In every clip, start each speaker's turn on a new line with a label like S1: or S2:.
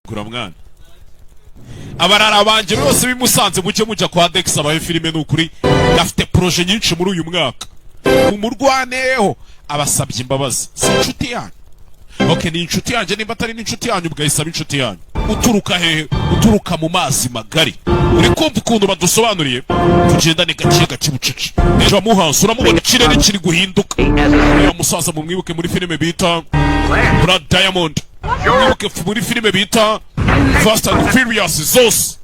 S1: gura mwana abarara banje bose bimusanze mujye mujya kwa Dex abaye filime n'ukuri afite projet nyinshi muri uyu mwaka umurwaneho abasabye imbabazi si inshuti yanyu. Okay, ni inshuti yanjye nimba atari n'inshuti yanyu bwayisaba inshuti yanyu. Uturuka hehe? Uturuka mu mazi magari. Uri kumva ukuntu badusobanuriye? Tugendane gake gake bucece. Ejo muhansi uramubona ikirere kiri guhinduka. Uyu musaza mumwibuke muri filime bita Blood Diamond. Mwibuke muri filime bita Fast and Furious zose.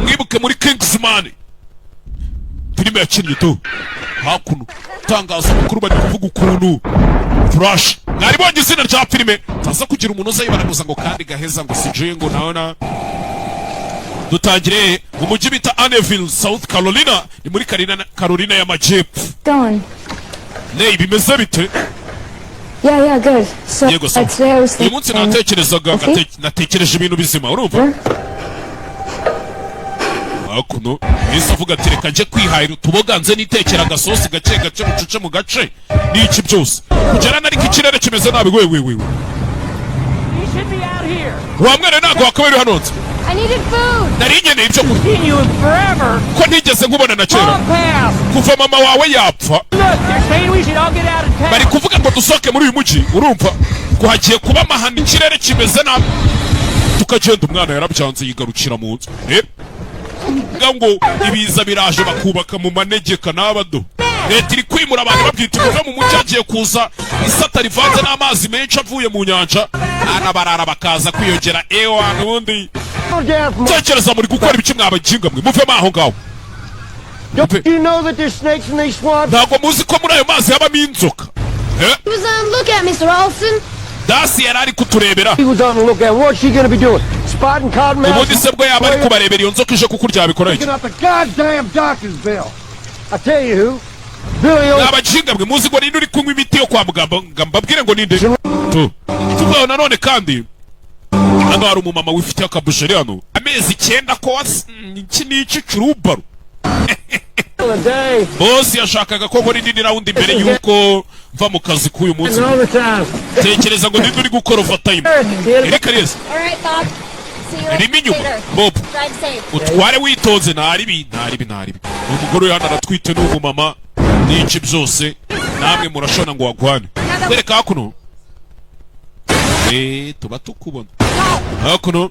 S1: Mwibuke muri Kingsman. Filime yakinnye tu. Hakuno tangaza amakuru bari kuvuga ukuntu Flash mwari bonye izina rya filime taza kugira umuntu uzayibaraguza ngo kandi gaheza ngo sije ngo naona dutangire mu mujyi bita Anneville South Carolina ni muri Carolina ya Majepfo.
S2: Gone.
S1: Nei bimeze bite?
S2: Yeah, good. So
S1: uyu munsi natekereje ibintu bizima urumva? Akuno Yesu avuga ati reka nje kwihayira utuboganze nitekera agasosi gake gake mucuce mu gace n'iki byose kugera nari kikirere kimeze nabi wewe wa mwana ntago wakabiri hano nzi nari nkeneye ibyo kurya ko ntigeze nkubona na kera kuva mama wawe yapfa bari kuvuga ngo dusohoke muri uyu mujyi urumva ko hagiye kuba amahano ikirere kimeze nabi tukagenda umwana yarabyanze yigarukira mu nzu ngo ibiza biraje bakubaka mu manegeka n'abado leta iri kwimura abantu babyita umuve mu mujyi hagiye kuza isata rivanze n'amazi menshi avuye mu nyanja anabarara bakaza kwiyongera ewa n'ubundi tekereza muri gukora ibiki mwabaginga mwe muvemo aho ngaho ntabwo muzi ko muri ayo mazi habamo inzoka Dasi yari ari kuturebera ubundi se bwo yaba ari kubarebera iyo nzoka ije kukurya yabikora iki n'abaginga mwe muzi ngo ninde uri kunywa imiti yo kwa muganga mbabwire ngo ninde tuvaho nanone kandi hano hari umumama wifitiye akabusheri hano amezi 9 ko iki n'iki curubaru bosi yashakaga ko nkora indi rawundi mbere y'uko mva mu kazi k'uyu munsi tekereza ngo ninde uri gukora overtime Erika Reza rimo inyuma Bob utware witonze ntaribi umugore hano aratwite n'umumama n'iki byose namwe murashona ngo wagwane kwereka hakuno tuba tukubona hakuno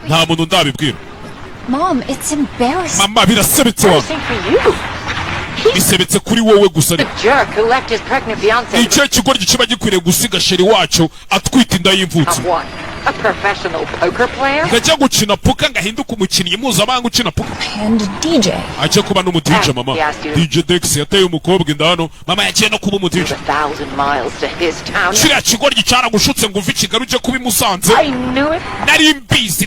S1: nta muntu ndabibwira
S2: Mom, it's embarrassing.
S1: Mama, birasebetse wa. Bisebetse kuri wowe gusa ni. Icyo kigoryi kiba gikwiriye gusiga sheri wacu atwita inda y'imvutsi.
S3: A professional poker player?
S1: Ngajya gukina poker ngahinduka umukinnyi mpuzamahanga ukina poker.
S2: And DJ.
S1: Aje kuba no DJ mama. DJ Dex yateye umukobwa indano. Mama yagiye no kuba DJ.
S3: 1,000 miles to his town.
S1: Kiriya kigoryi cyaragushutse ngo uve Kigali uje kuba Musanze.
S3: I knew it.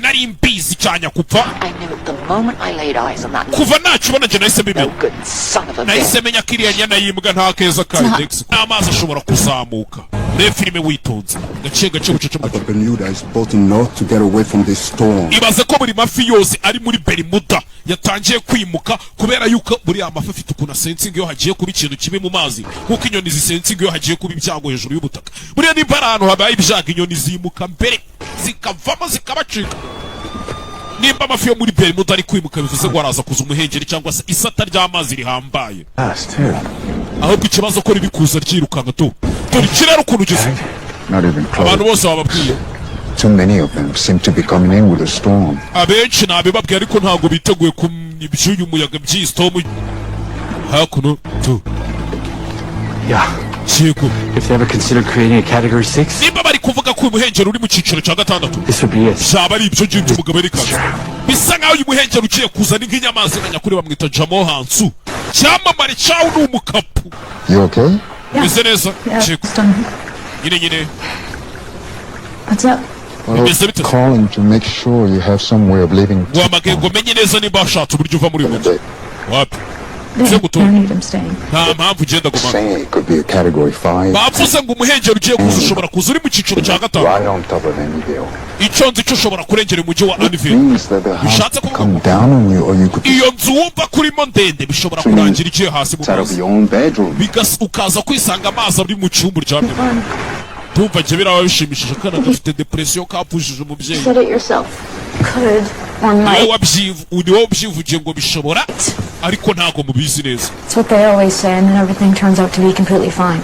S1: Nari mbizi cyanya kupfa.
S3: I knew it the moment I laid eyes on that.
S1: Kuva nakibona je nahise mbimenya.
S3: Good son of a bitch.
S1: Nahise menya kiriya nyana yimbwa nta keza ka Dex. Amazi ashobora kuzamuka. Re filime witonze. Gace bucece mu
S4: Bermuda is bolting north to get away from this storm.
S1: Ibaze ko buri mafi yose ari muri Bermuda yatangiye kwimuka kubera yuko buri amafi afite ukuna sensing yo hagiye kuba ikintu kibe mu mazi nkuko inyoni zisensing yo hagiye kuba ibyago hejuru y'ubutaka. Buriya ni barano habaye ibyago inyoni zimuka mbere zikavamo zikabacika. Nimba amafi yo muri Bermuda ari kwimuka bivuze ngo araza kuza umuhengeri cyangwa se isata ry'amazi rihambaye. Ahubwo ikibazo ko ribi kuza ryirukanga to. Dore kirero ukuntu ugeze. Abantu bose bababwiye.
S4: Too many of them seem to be coming in with a storm.
S1: Abenshi nabibabwiye ariko ntago biteguye ku ibyuyu umuyaga by'istorm. Hakuno to.
S5: Yeah.
S1: Chiko.
S5: If they ever considered creating a category 6,
S1: nimba bari kuvuga ko umuhengeri uri mu cyiciro cya gatandatu.
S5: This would be it.
S1: Shaba ari ibyo ngibyo umugabo ari kaza. Bisa nkaho uyu muhengeri uciye kuzana nk'inyamazi nkanyakuri bamwita Jamo Hansu. Cyamamare cyawo ni umukapu.
S4: You okay?
S1: Umeze neza? Chiko. Nyine.
S4: What's up? Well, calling to make sure you have some way of living.
S1: Ngo menye neza niba ashatse uburyo uva muri uyu mujyi. Wapi? Nta mpamvu ugenda guma. Bavuze ngo umuhengeri ugiye kuza ushobora kuza uri mu cyiciro cya gatanu. Icyo nzi cyo ushobora kurengera umujyi wa Anneville. Bishatse kuvuga iyo nzu wumva kurimo ndende bishobora kurangira igiye hasi mu mazi. Ukaza kwisanga amazi ari mu cyumba uryamyemo. Tumva je biraba bishimishije kana gafite depression kapfushije umubyeyi.
S2: Said it yourself. Could or might.
S1: Niwe wabyivugiye ngo bishobora ariko ntago mubizi neza.
S2: That's what they always say, and then everything turns out to be completely fine.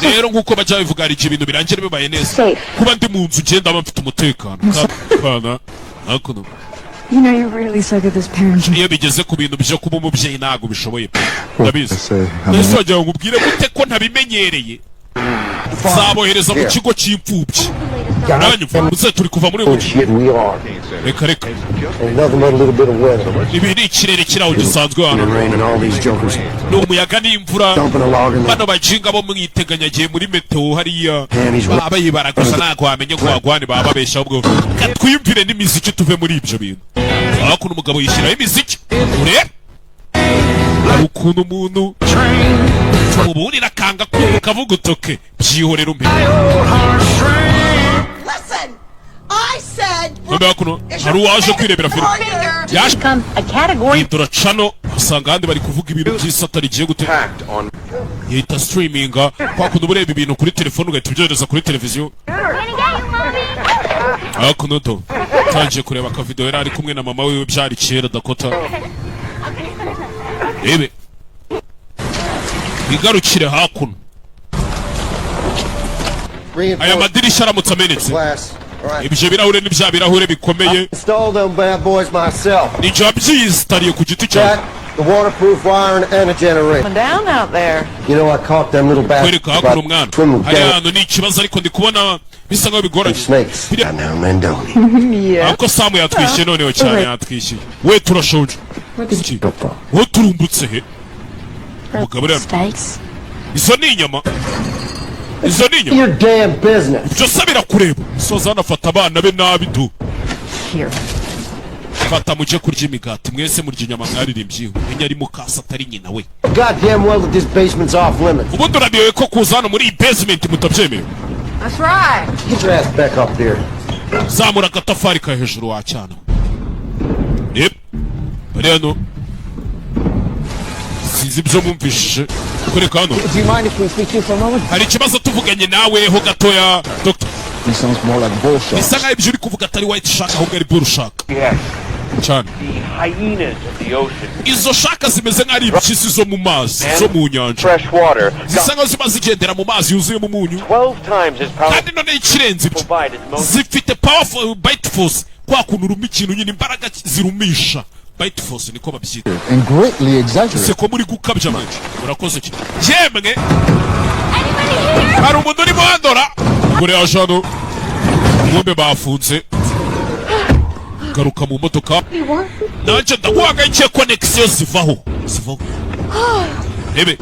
S1: Rero nkuko bajya bivuga hari ibintu birangira bibaye neza.
S2: Safe.
S1: Kuba ndi mu nzu ugenda bafite umutekano. Kana nakuno.
S2: You know you're really sick of this parenting.
S1: Iyo bigeze ku bintu byo kuba umubyeyi ntago bishoboye. Ndabizi. Nese wagira ngo ubwire gute ko ntabimenyereye. Zabohereza mu kigo cy'imfubyi. Uze turi kuva muri ubu. Reka reka. Ibi ni ikirere kiraho gisanzwe hano. Ni umuyaga n'imvura. Bano bajinga bo mwiteganyagiye muri meteo hariya. Baba yibaraguza ntago wamenye ko wagwane baba babesha ubwo. Katwiyumvire n'imiziki tuve muri ibyo bintu. Hakuno umugabo yishyiraho imiziki. Urebe. Hari ukuntu umuntu ubundi nakanga kumva kavuga utoke byihorera umpe. Hari uwaje kwirebera filime yaje turacano usanga ahandi bari kuvuga ibintu by'isata rigiye gutera yita streaminga kwa kuntu ureba ibintu kuri telefone ugahita ubyohereza kuri televiziyo. Hakuno to tangiye kureba akavideo yari ari kumwe na mama wiwe byari kera Dakota. Ebe igarukire hakuno aya madirishya aramutse amenetse ibyo birahure ni bya birahure bikomeye nijya byizitariye ku giti cyawe kwereka hakuno umwana hariya hantu ni ikibazo ariko ndi kubona bisa nkaho bigoranye ariko Samu yatwishyuye noneho cyane yatwishyuye we turashonje wowe turumbutse he umugabo rero izo ni inyama byose birakureba soza anafata abana be nabi du fata mujye kurya imigati mwese murya inyama mwaririmbyiho menya ari mukasa atari nyina we ubundi urabiwe ko kuza hano muri iyi basement mutabyemewe. Zamura agatafari ka hejuru wacyana bari hano sinzi ibyo mwumvishije kureka hano hari ikibazo tuvuganye nawe ho gatoya Dr. bisa nkaho ibyo uri kuvuga atari white shark ahubwo ari bull shark cyane. Izo shaka zimeze nk'ari impyisi zo mu mazi zo mu nyanja zisa nkaho ziba zigendera mu mazi yuzuyemo umunyu kandi none ikirenze ibyo zifite powerful bite force kwa kuntu uruma ikintu nyine imbaraga zirumisha bite force niko babyita se ko muri gukabya manje urakoze ki yemwe hari umuntu urimo handora gore ajano ngombe bafunze garuka mu modoka nanje ndaguhagayikiye connection zivaho ebe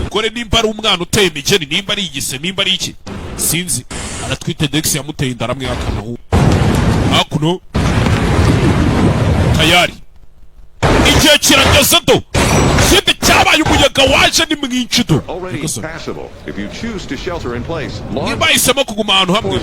S1: gore nimba ari umwana uteye imigeni nimba ari igise nimba ari iki sinzi aratwite Dex yamuteye indaramwe yakanaho hakuno tayari igihe kirageze do sindi cyabaye umuyaga waje ni mwinshi do niba isemo kuguma ahantu hamwe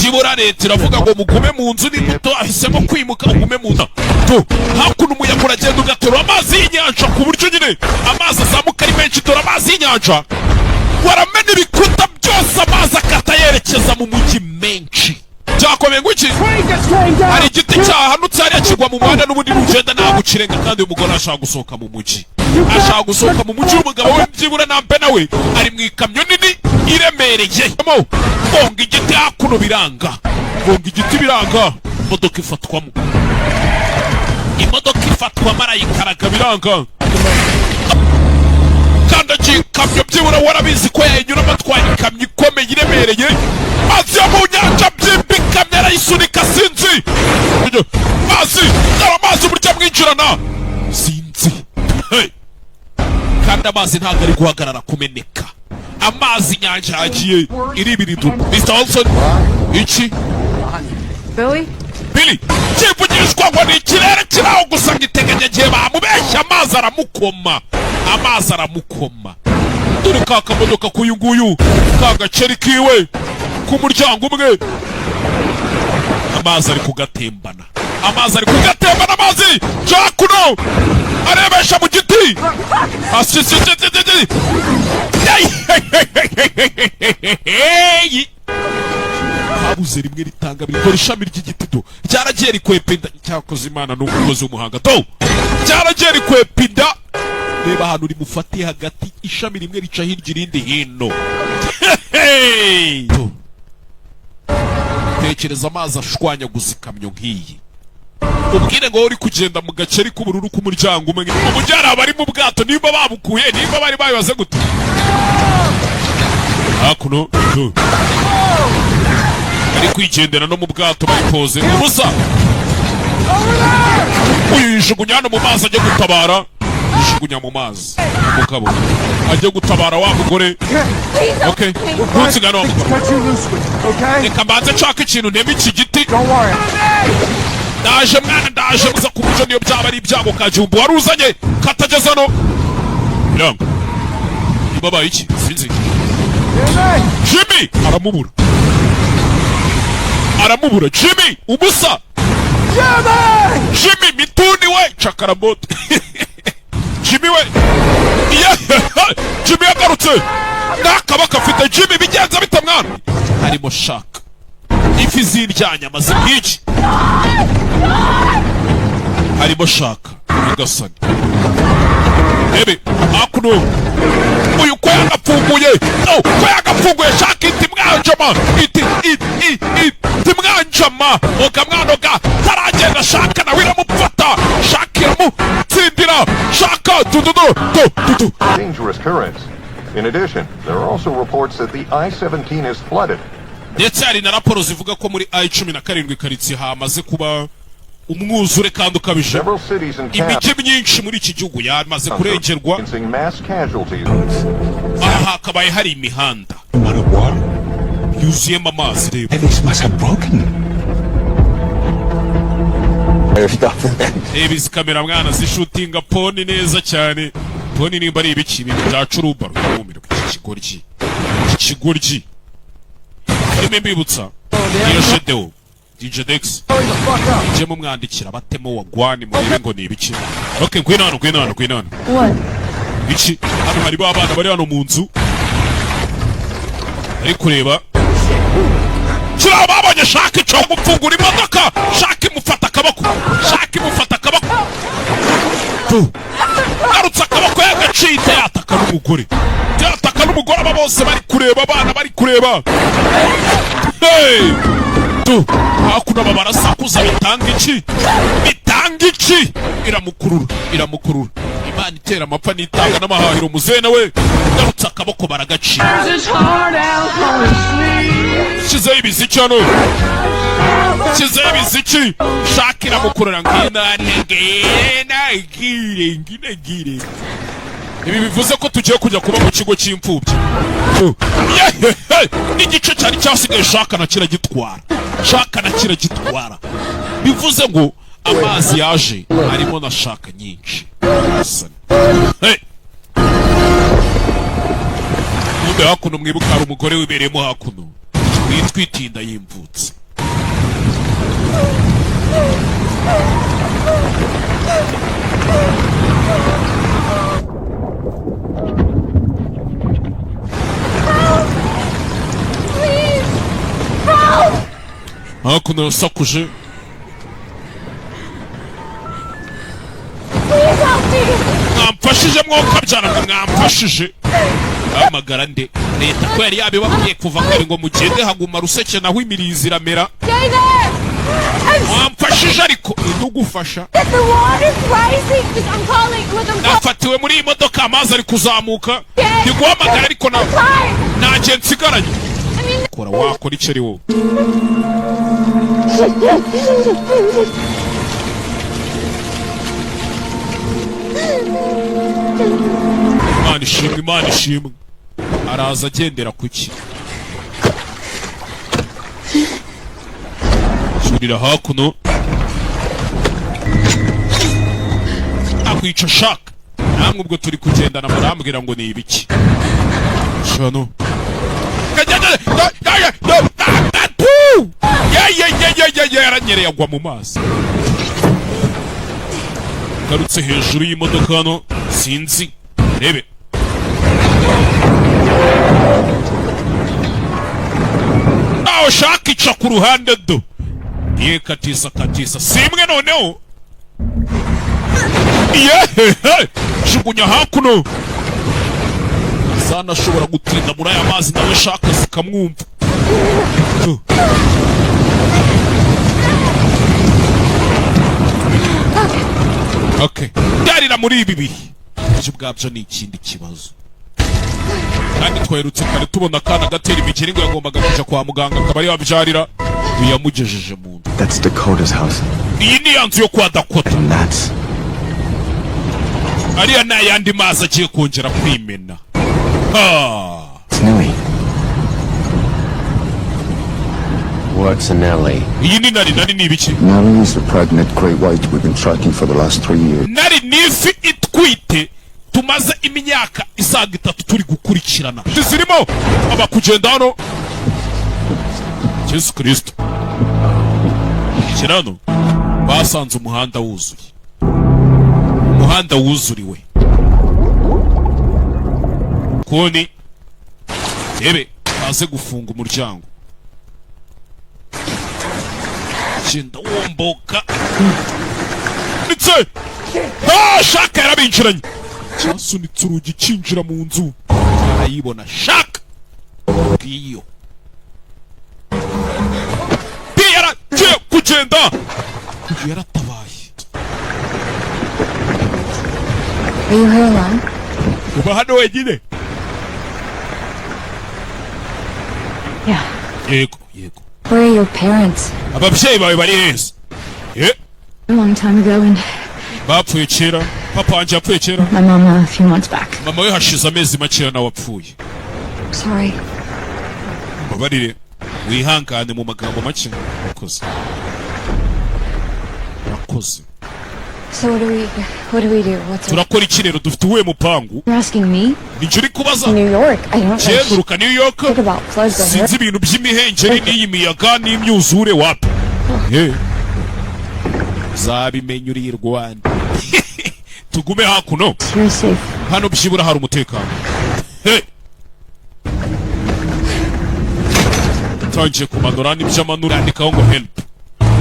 S1: shibura leta iravuga ngo mugume mu nzu n'imbuto ahisemo kwimuka ugume mu nda do hakuno umuyaga uragenda ugaterura amazi y'inyanja ku buryo nyine amazi azamuka ari menshi dore amazi y'inyanja waramena ibikuta byose amazi akata yerekeza mu mujyi menshi byakomeye ngo iki hari igiti cyahanutse hariya kigwa mu muhanda n'ubundi n'ugenda ntabwo ukirenga kandi uyu mugore ashaka gusohoka mu mujyi umugabo we byibura nambe nawe ari mu ikamyo nini iremereye bonga igiti hakuno biranga imodoka ifatwa marayikaraga biranga kandagiye ikamyo byibura warabizi ko yayinyuramo atwaye ikamyo ikomeye iremereye mazi yo mu nyanja byimba ikamyo arayisunika sinzi amazi uburyo mwinjirana sinzi kandi amazi ntabwo ari guhagarara kumeneka amazi inyanja yagiye iribiridu Mr. Olson iki Billy kivugishwa ngo ni ikirere kiraho gusa ngiteganyagiye bamubeshya amazi aramukoma dore ka kamodoka k'uyu nguyu ka gaceri kiwe ku muryango umwe amazi ari kugatembana amazi ari kugatemba n'amazi jakuno arebesha mu giti habuze rimwe ritanga bikora ishami ry'igiti do ryaragiye rikwepinda cyakoze imana n'umukozi w'umuhanga do ryaragiye rikwepinda reba ahantu rimufatiye hagati ishami rimwe rica hirya irindi hino tekereza amazi ashwanyaguza ikamyo nk'iyi ubwire ngo uri kugenda mu gaceri k'ubururu k'umuryango umwe umujyana bari mu bwato nimba babukuye nimba bari babibaze gute hakuno ari kwigendera no mu bwato bari poze ubusa uyu yishugunya hano mu mazi ajya gutabara yishugunya mu mazi umugabo ajya gutabara wa mugore okay ntusigane wa mugabo reka mbanze nshaka ikintu ntema iki giti ndaje mwana ndaje muza kubuja niyo byaba ari ibyago kajumbu wari uzanye katageza no biranga ibabaye iki sinzi Jimmy aramubura Jimmy ubusa Jimmy mituni we chakarabote Jimmy we Jimmy yagarutse nakabaka afite Jimmy bigenza bita mwana harimo shaka ifi ziryanya maze bwiki harimo shaka ugasani ebe akuno uyu ko yagapfunguye no ko yagapfunguye shaka iti mwanjama iti mwanjama oga mwanoga taragenda shaka na wiramufata shaka iramutsindira shaka tutu
S6: dangerous currents. In addition, there are also reports that the I-17 is flooded.
S1: ndetse hari na raporo zivuga ko muri I-17 karitsiye hamaze kuba umwuzure kandi ukabije imijyi myinshi muri iki gihugu yamaze kurengerwa aha hakabaye hari imihanda yuzuyemo amazi reba reba izi kamera mwana zishutinga poni neza cyane poni nimba ari ibiki ibintu bya curuba rwumirwa iki kigoryi irimo mbibutsa iyo shedeo DJ Dex je mumwandikira batemo wagwani muribe ngo ni ibiki okay ngwino hano
S2: What?
S1: iki hano hari babana bari hano mu nzu ari kureba kira babonye shaka cyo gupfungura imodoka shaka imufata akaboko arutsa akaboko yagacite yataka n'umugore aba bose bari kureba abana bari kureba hey hakuno babarasakuza bitanga iki iramukurura imana itera amapfa nitanga n'amahahiro muzena we garutsa akaboko baragaci shizeho ibiziki hano shaka iramukurura ngire ibi bivuze ko tugiye kujya kuba mu kigo cy'imfubyi n'igice cyari cyasigaye shaka na kiragitwara bivuze ngo amazi yaje harimo na shaka nyinshi nube hakuno mwibuka hari umugore wibereyemo hakuno witwitinda yimvutse hakuno yasakuje mwamfashije mwokabyara mwamfashije amagara nde leta ko yari yabibabwiye kuva kare ngo mugende haguma ruseke naho imirizi iramera mwamfashije ariko ndugufasha nafatiwe muri iyi modoka amazi ari kuzamuka ndiguhamagara ariko ntagihe nsigaranye kora wakora icyo ari wowe Imana ishimwe araza agendera kuki shurira hakuno akwica shaka namwe ubwo turi kugendana murambwira ngo ni ibiki shano yaranyereye agwa mu mazi. Garutse hejuru y'imodoka hano sinzi rebe. Naho shaka ica ku ruhande do. Ye katisa simwe noneho. Yehehe jugunya hakuno. Sana ashobora gutinda muri aya mazi nawe shaka zikamwumva. Okay. Yarira muri ibi bihe. Ibyo bwabyo ni ikindi kibazo. Kandi twerutse kare tubona kana gatera imikeri ngo yagombaga kuja kwa muganga akaba ari wabyarira uyamugejeje mu nda.
S5: That's Dakota's house.
S1: Iyi ni yanzu yo kwa Dakota.
S5: And that's...
S1: Ariya na yandi mazi agiye kongera kwimena.
S5: It's Nellie. What's Nellie?
S1: Iyi ni nari ni ibiki?
S4: Nellie is the pregnant great white we've been tracking for the last 3 years.
S1: Nari nifi itwite tumaze imyaka isaga 3 turi gukurikirana. Zirimo abakugenda hano. Yesu Kristo. Kirano basanze umuhanda wuzuye. Umuhanda wuzuriwe. Koni Ebe aze gufunga umuryango. Shinda womboka. Nitse. Shaka yarabinjiranye. Cyasunitse urugi cinjira mu nzu. Arayibona shaka. Kiyo. Tiyara kugenda. Yaratabaye.
S2: Are you here alone?
S1: Uba hano wenyine?
S2: Yeah.
S1: Yego.
S2: Where are your parents?
S1: Ababyeyi bawe bari heza.
S2: A long time ago, and
S1: Bapfuye kera. Papa wanje yapfuye kera.
S2: my mom a few months back.
S1: Mama we hashize amezi make na wapfuye.
S2: Sorry.
S1: Babarire. Wihangane mu magambo make. Nakoze.
S2: So what do we do? What's up?
S1: Turakora iki rero dufite uwe mupangu?
S2: You're asking me?
S1: Nicyo uri kubaza?
S2: New York. I don't know.
S1: Cyeguruka New York.
S2: Think about floods.
S1: Sinzi ibintu by'imihengeri n'iyi miyaga n'imyuzure wapi. Zabimenya uri Rwanda. Tugume hakuno.
S2: You're safe.
S1: Hano byibura hari umutekano. Tangiye kumanura n'iby'amanura andikaho ngo help.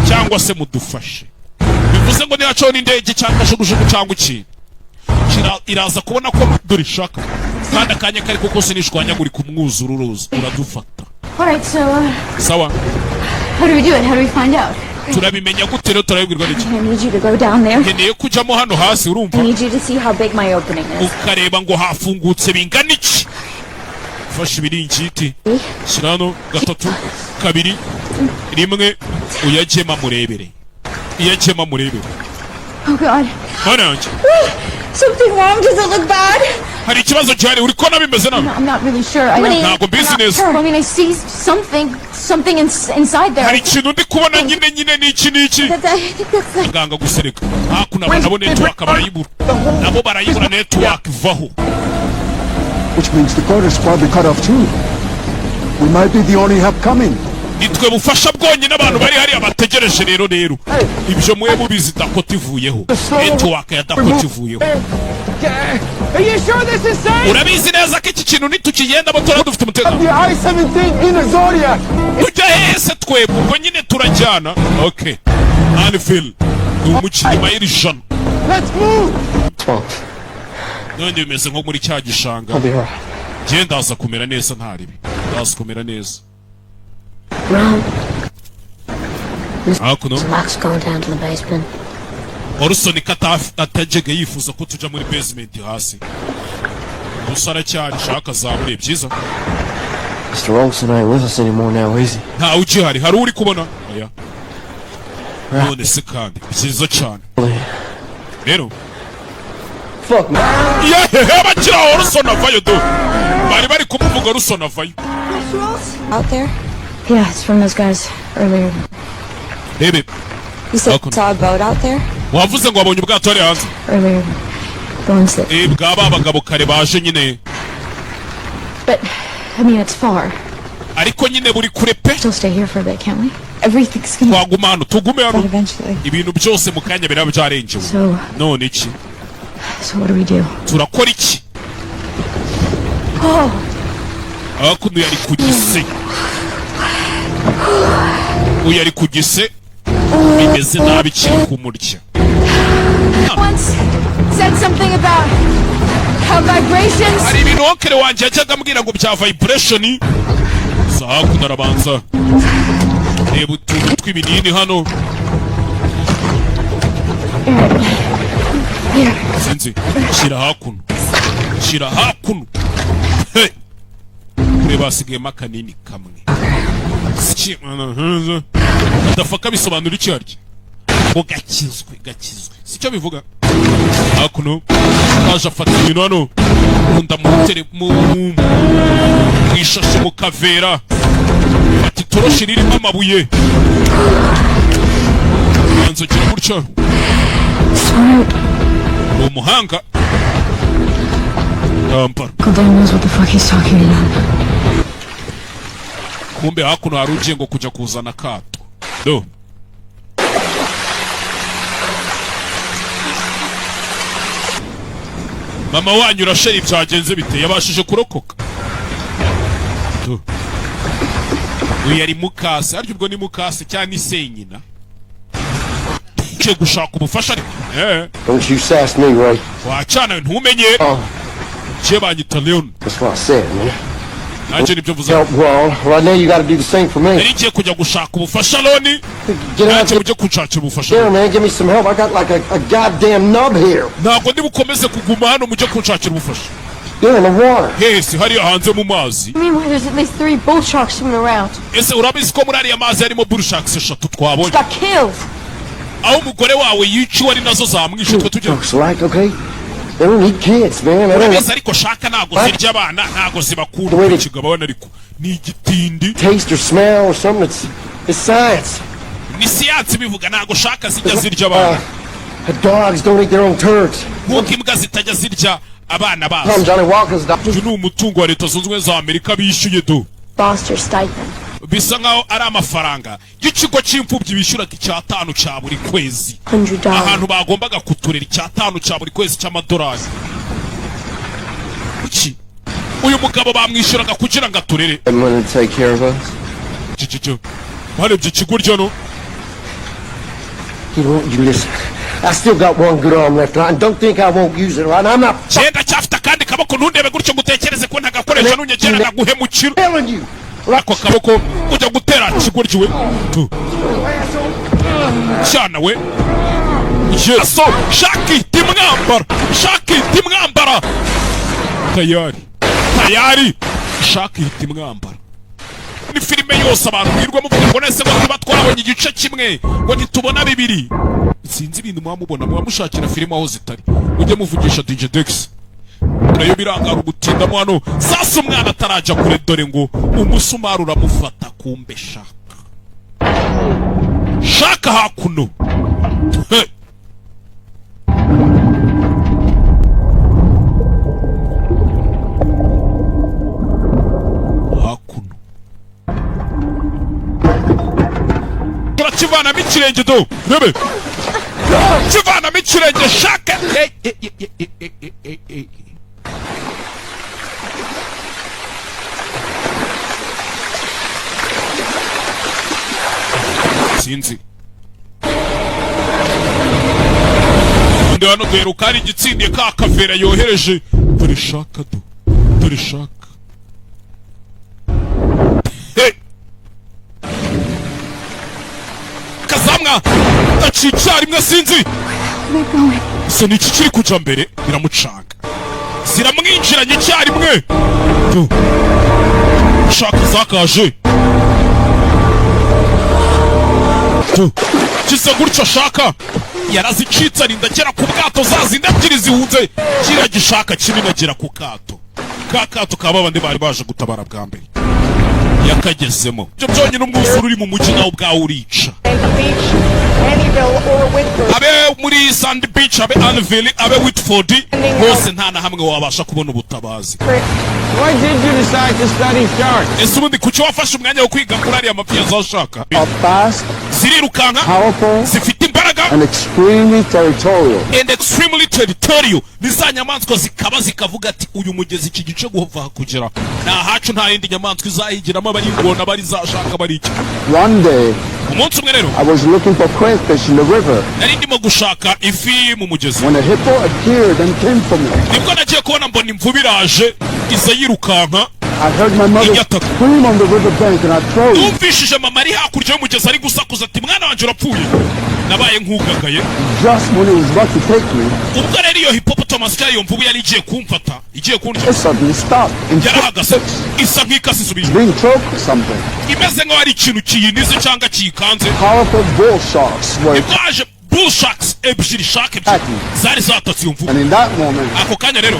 S1: Cyangwa se mudufashe. Bivuze ngo ntiyacona indege cyangwa jugujugu cyangwa iki. Iraza kubona ko dore shaka. Kandi akanya kari kuko sinishwanyaguri kumwuzura uruzi uradufata.
S2: Alright, so
S1: Sawa.
S2: how do we do it? How do we find out?
S1: Turabimenya gute rero turabibwirwa n'iki?
S2: I need you to go down there.
S1: Nkeneye kujamo hano hasi urumva?
S2: I need you to see how big my opening is.
S1: Ukareba ngo hafungutse bingana iki. Fasha ibiringiti. Shirano 3 2 1 uyajema murebere. Iyajema murebere.
S2: Oh God.
S1: Mananje.
S2: Something wrong? Does it look bad?
S1: Hari ikibazo cyari uri kona bimeze nawe?
S2: I'm not really sure. I don't.
S1: Ntago business.
S2: I mean, I see something inside there.
S1: Hari ikintu ndi kubona nyine n'iki.
S2: I think that's like.
S1: Ganga gusereka. Hakuna nabo network barayibura. Nabo barayibura network vaho.
S4: Which means the quarter is probably cut off too. We might be the only help coming.
S1: Nitwe bufasha bwonyine abantu bari hari abategereje rero. Ibyo mwe mubizi Dakota ivuyeho. Network ya Dakota ivuyeho.
S7: Are you sure this is safe?
S1: Urabizi neza ko iki kintu nitukigenda bo tura dufite umutekano.
S7: The I-17 in Azoria.
S1: Tujya hese twebwe ubwo nyine turajyana. Okay. Anfield. Umukinnyi mayiri jana.
S7: Let's move.
S5: 12.
S1: None bimeze nko muri cya gishanga.
S5: I'll be alright.
S1: Genda aza kumera neza ntaribi. Aza kumera neza.
S8: Ron,
S1: Hakuno.
S8: Max going down to the basement.
S1: Orson atajege yifuza ko tuja muri basement hasi. Usara cyane shaka zabure byiza.
S5: Mr. Olson ain't with us anymore now, is he?
S1: Nta ugihari hari uri kubona. Oya. None se kandi byiza cyane. Rero.
S5: Fuck man.
S1: Yeah, abakira Orson avayo do. Bari kumuvuga Orson avayo.
S8: Out there?
S2: Yeah, it's from those guys earlier.
S1: Baby.
S8: You said
S1: Welcome.
S8: saw a boat out there?
S1: Wavuze ngo wabonye ubwato ari hanze.
S2: Earlier. The ones that.
S1: Bwaba abagabo kare baje nyine.
S2: But I mean, it's far.
S1: Ariko nyine buri kure pe.
S2: Still stay here for a bit, can't we? Everything's gonna
S1: twaguma hano tugume
S2: but
S1: hano
S2: eventually.
S1: ibintu byose mu kanya biraba byarengewe none iki
S2: So what do we do?
S1: turakora iki hakuno yari kugise uyu yari kugise bimeze nabi kiri kumurya
S2: Once said something about how vibrations.
S1: hari ibintu onkere wanjye yajyaga ambwira ngo bya vibration za hakuno arabanza reba utuntu tw'ibinini hano sinzi shyira hakuno hey kureba hasigayemo akanini kamwe adafaka bisobanura iki harya ngo gakizwe sicyo bivuga hakuno kaje afata ibintu hano nkunda mu ishashe mu kavera fata itoroshi ririmo amabuye nzogera gutyo ni umuhanga yampara
S2: knows what the fuck he's talking about.
S1: kumbe hakuno hari ugiye ngo kujya kuzana akato do mama wanyu urasheri byagenze bite yabashije kurokoka do uyu yari mukase harya ubwo ni mukase cyangwa isenyina ugiye gushaka ubufasha ariko
S5: Don't you sass me, Ray.
S1: wacana ntumenye je banyita Leon
S5: That's what I said, man.
S1: nanjye nibyo vuze
S5: Help wrong. Right now you gotta do the same for me.
S1: nari ngiye kujya gushaka ubufasha Loni
S5: Get out
S1: nanjye
S5: there.
S1: mujye kunshakira ubufasha
S5: There, man. Give me some help. I got like a goddamn nub here.
S1: ntabwo ndi bukomeze kuguma hano mujye kunshakira ubufasha
S5: You're in the water.
S1: hesi hariya hanze mu mazi
S2: Meanwhile, there's at least 3 bull sharks swimming around.
S1: ese urabizi ko muri ariya mazi harimo bullsharks 3 twabonye
S2: Got killed.
S1: aho umugore wawe yiciwe ari nazo zamwishe twe tujya
S5: Folks like, okay? They don't eat kids, man. They don't
S1: urabizi ariko shaka ntago zirya abana ntago zibakunda ikigabane ariko ni igitindi
S5: taste or smell or something. It's science.
S1: ni siyansi bivuga ntago shaka zijya zirya abana
S5: Dogs don't eat their own turds.
S1: nk'uko imbwa zitajya zirya abana
S5: Tom
S1: bazo
S5: Johnny Walker's dog.
S1: uyu ni umutungo wa leta zunze ubumwe za amerika bishyuye do
S2: Foster stipend.
S1: bisa nkaho ari amafaranga y'ikigo cy'imfubyi bishyuraga icyatanu cya buri kwezi
S2: $100.
S1: ahantu bagombaga kuturera icyatanu cya buri kwezi cy'amadolari iki uyu mugabo bamwishyuraga kugira ngo aturere
S5: I'm gonna take care of us.
S1: cicicyo barebye ikiguryo no
S5: You won't. You listen. I still got one good arm left, and don't think I won't use it. Right? I'm not
S1: cyenda cyafite akandi kaboko ntundebe gutyo ngutekereze ko ntagakoresha nunyegera naguhemukira
S5: telling you.
S1: ako kaboko ujya gutera ikiguryo we cyana we yeso shaki timwambara tayari shaki timwambara ni filime yose abantu birwa muvuga ngo nese ngo tuba twabonye igice kimwe ngo ntitubona bibiri sinzi ibintu mwamubona mushakira filime aho zitari ujye muvugisha DJ Dex nayo birangara ugutindamo hano sasa umwana atarajya kure dore ngo umusumari uramufata kumbe shaka hakuno hakuno turakivanamo ikirenge do rebe kivanamo ikirenge shaka sinzi undi hano duheruka hari igitsindiye ka kavera yohereje dore shaka do dore shaka kazamwa ndacicara rimwe sinzi se niki kiri kuja mbere biramucanga ziramwinjiranye icyarimwe shaka zakaje kiza gutyo shaka yarazicitse arinda agera ku bwato zazindi ebyiri zihunze kiriya gishaka kinini agera ku kato ka kato kaba bandi bari baje gutabara bwa mbere yakagezemo. Ibyo byonyine umwuzure uri mu mujyi nawe ubwawe urica. Abe muri Sandy Beach, abe Annville, abe Whitford, hose nta na hamwe wabasha kubona ubutabazi.
S7: Why did you decide to study sharks?
S1: Ese ubundi kuki wafashe umwanya wo kwiga kuri ariya mafi azashaka?
S4: Fast,
S1: Zirirukanka,
S4: powerful,
S1: zifite imbaraga,
S4: and extremely territorial.
S1: Ni za nyamaswa zikavuga ati uyu mugezi iki gice guhova kugera nta hacu nta yindi nyamaswa izahigiramo bari ngona bari zashaka bari iki.
S4: One day,
S1: umunsi umwe rero
S4: I was looking for crayfish in the river
S1: nari ndimo gushaka ifi mu mugezi
S4: when a hippo appeared and came for me.
S1: nibwo nagiye kubona mbona imvubu iraje iza yirukanka.
S4: I heard my mother scream on the riverbank and I froze.
S1: Numvishije mama ari hakurya y'umugezi ari gusakuza ati mwana wanjye urapfuye. Nabaye nkugagaye.
S4: Just when it was about to take me,
S1: ubwo rero iyo hippopotamus cyari iyo mvubu yari igiye kumfata igiye kundya.
S4: it suddenly stopped.
S1: Yarahagaze isa nk'ikasi isubije.
S4: Being choked or something.
S1: Imeze nk'aho ari ikintu kiyinize cyangwa kiyikanze.
S4: Powerful bull sharks were.
S1: Ibwaje bull sharks ebyiri shark ebyiri zari zatatse iyo mvubu.
S4: And in that moment,
S1: ako kanya rero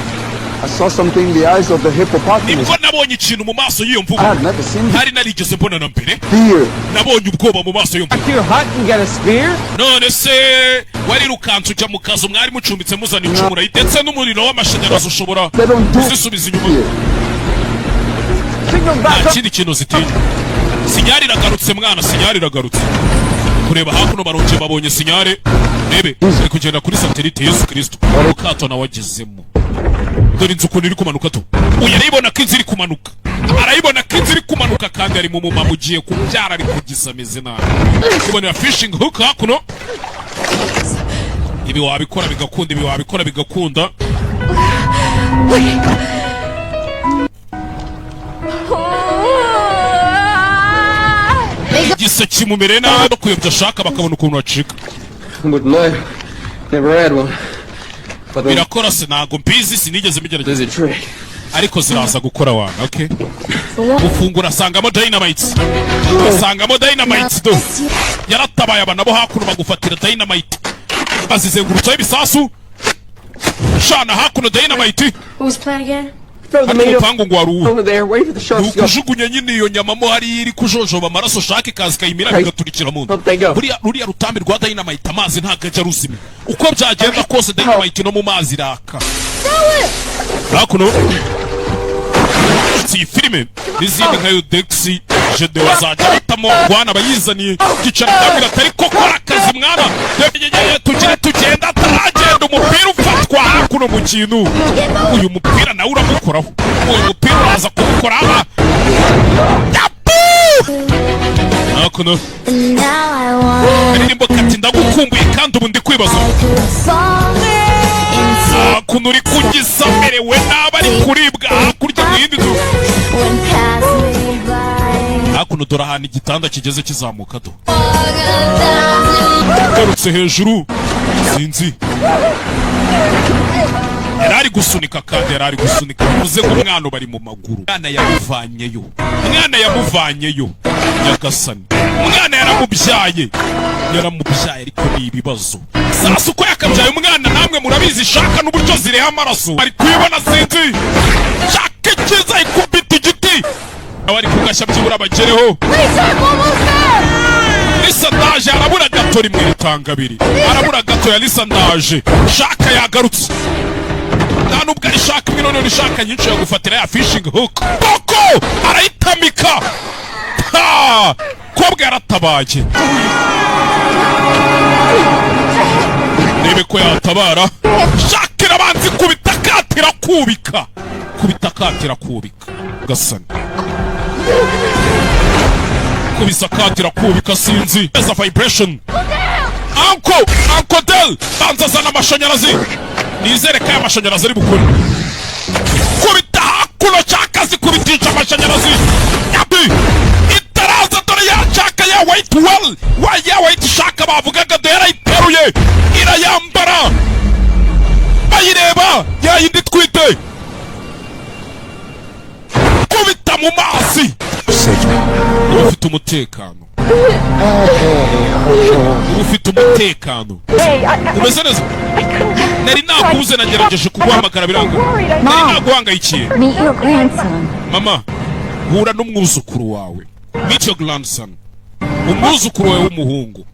S4: I saw something in the eyes of the hippopotamus
S1: nibwo nabonye ikintu mu maso y'iyo mvubu
S4: I had never seen.
S1: ntari narigeze mbona na mbere.
S4: Fear.
S1: Nabonye ubwoba mu maso y'iyo
S7: Back
S1: mvubu.
S7: to your hut and get a spear?
S1: None se warirukanse ujya mu kazu mwari mucumbitse muzana icumu ndetse n'umuriro w'amashanyarazi ushobora
S4: They don't do
S1: kuzisubiza inyuma.
S4: fear.
S7: Signal
S1: nta
S7: back up.
S1: kindi kintu zitinya. Sinyari iragarutse mwana, sinyari iragarutse. Kureba hakuno barongeye babonye sinyare. Rebe ari kugenda kuri satelite Yesu Kristo. Ukato nawe agezemo. Dore inzu ukuntu iri kumanuka to. Uyu arayibona ko inzu iri kumanuka. Arayibona ko inzu iri kumanuka kandi ari mu mumama ugiye kubyara ari kugisa ameze nabi. Kubonera fishing hook hakuno. Ibi wabikora bigakunda, ibi wabikora bigakunda. Gisa kimumere nabi no kuyobya shaka bakabona ukuntu acika.
S5: With mud, never had one. But then
S1: Birakora se ntago mbizi sinigeze
S5: there's
S1: mbigerageza.
S5: a trick.
S1: Ariko ziraza gukora wana, okay? Ufungura sangamo dynamite. Sangamo dynamite do. Yaratabaye abana bo hakuno bagufatira dynamite. Bazizengurutsa ibisasu. Shana hakuno dynamite.
S8: What was the plan again?
S5: Throw the meat
S1: Upango ngo waru.
S5: over there, wait for the sharks to go.
S1: Nukujugunya nyine iyo nyama mo hari iri kujojoba amaraso shake kazi kayimira bigaturikira mu nda.
S5: Up they go.
S1: Ruriya rutambi rwa dynamite amazi ntago ajya ruzima. Uko byagenda kose dynamite no mu mazi iraka. Hakuno si filime n'izindi nkayo Dexy jede wazajya batamo rwana bayizaniye gicara ndabwira atari ko kora akazi mwana tugenda ataragenda umupira ufatwa hakuno mu kintu uyu mupira nawe uramukoraho uyu mupira uraza kuwukora aba hakuno aririmbo kati ndagukumbuye kandi ubu ndi kwibaza hakuno uri kugisa merewe nabi ari kuribwa hakurya mu yindi nzu hakuno dore ahantu igitanda kigeze kizamuka do garutse hejuru sinzi yarari gusunika kandi yarari gusunika bivuze ko umwana bari mu maguru umwana yamuvanyeyo nyagasani umwana yaramubyaye ariko ni ibibazo sasa uko yakabyaye umwana namwe murabizi shaka n'uburyo zireha amaraso ari kwibona sinzi shaka ikiza ikubita igiti abari kugashya byibura bagereho Lisa ndaje arabura gato rimwe ritanga abiri arabura gato ya Lisa ndaje shaka yagarutse nta nubwo ari shaka imwe none shaka nyinshi yo gufatira ya fishing hook koko arayitamika kobwa yaratabaye nebe ko yatabara shaka irabanza kubita katira kubika gasani kubisa katira kubika sinzi eza vibration Uncle Del banza zana amashanyarazi nizere ko aya mashanyarazi ari bukuri kubita hakuno cyakazi kubitisha amashanyarazi yabi itaraza dore ya chaka ya white shaka bavugaga de yarayiteruye irayambara bayireba yayindi twite kubita mu mazi ufite umutekano umeze neza nari nakubuze nagerageje kuguhamagara biranga nari naguhangayikiye
S2: Meet your grandson.
S1: mama hura n'umwuzukuru wawe, meet your grandson, umwuzukuru wawe w'umuhungu.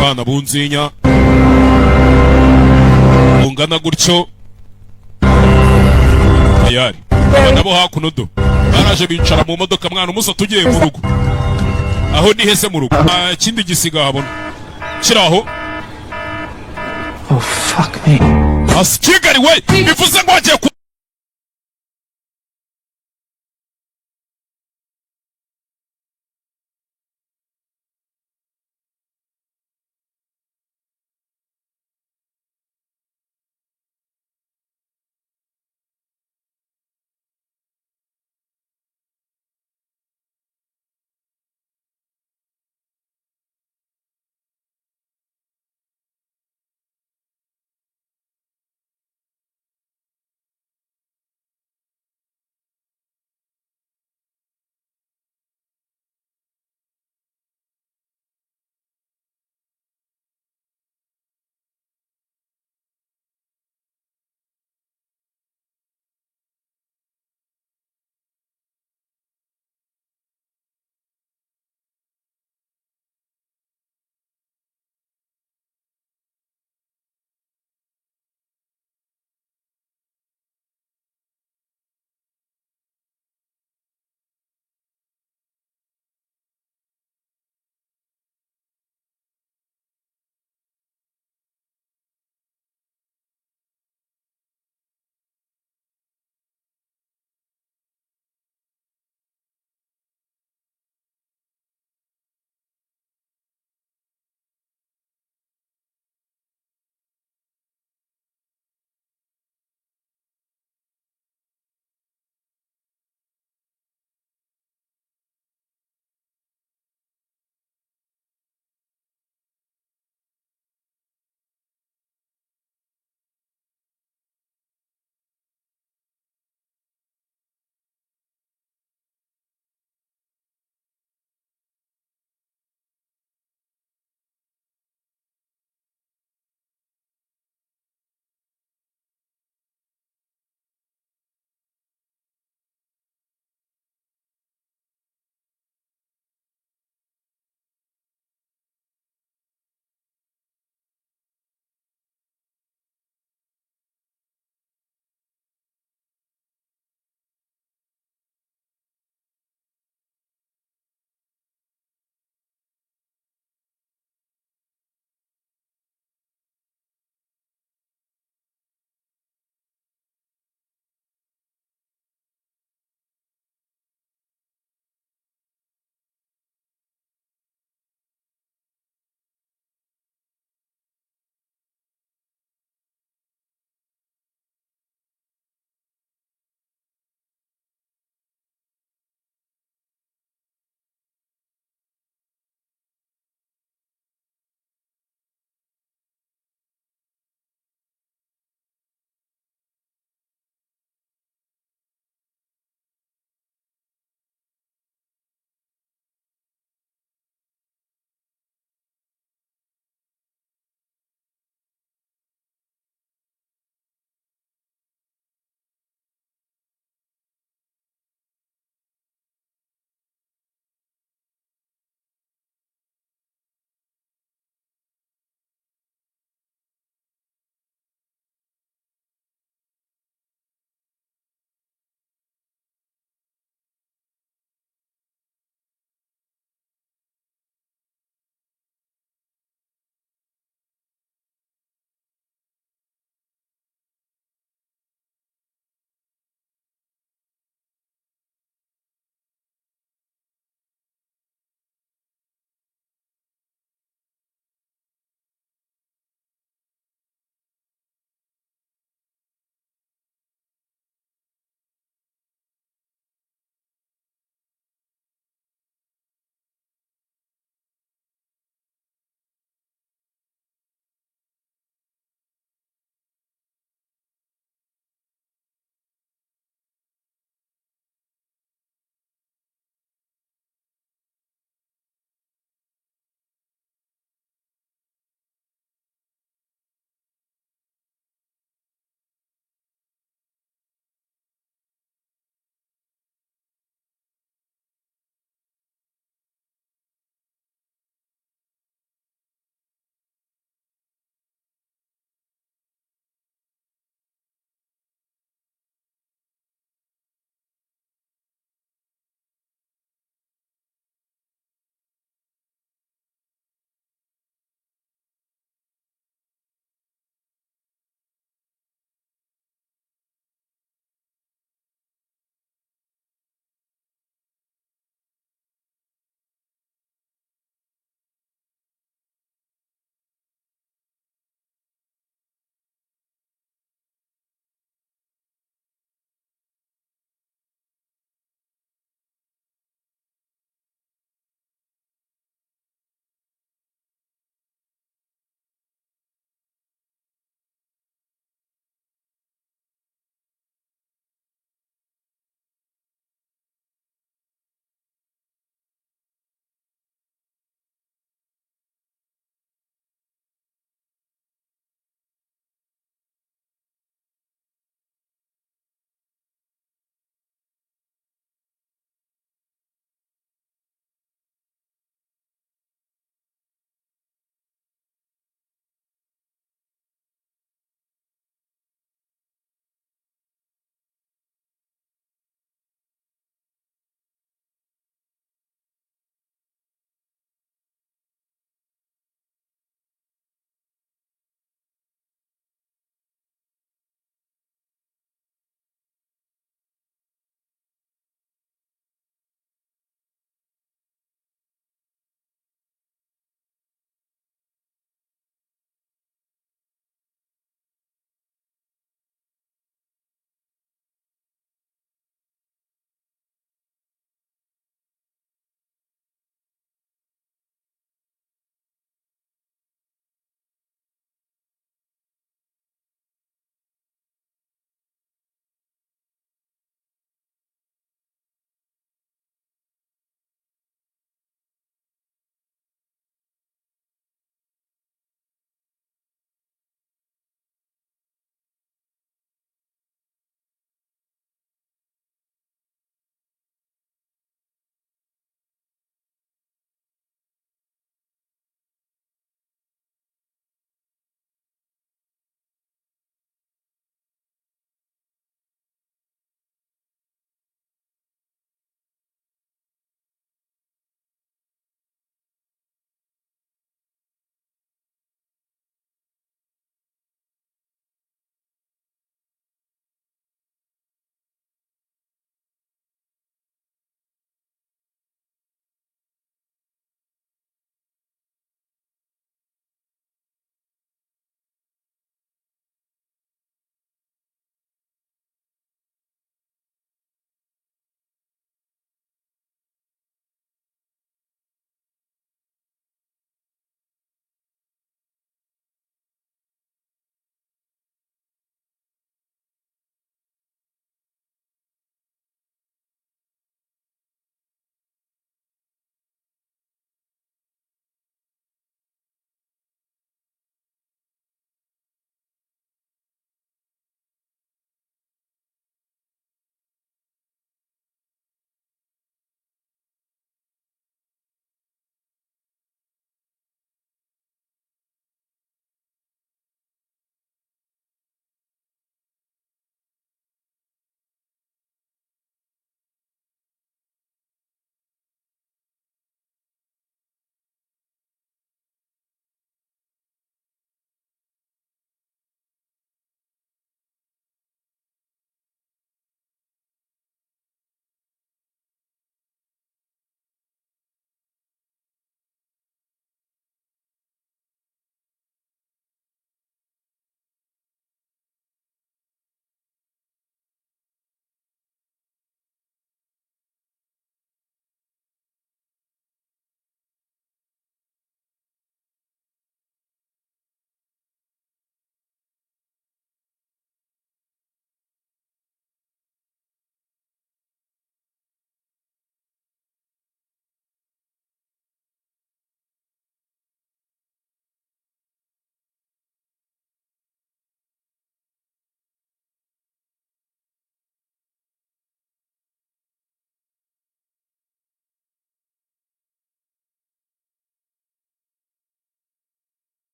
S1: Kana bunzinya ungana gutyo tayari nabo hakuno do baraje bicara mu modoka mwana umusa tugiye mu rugo aho nihese mu rugo kindi gisiga habona kiraho.
S7: Oh fuck me.
S1: Askigari we bivuze ngo agiye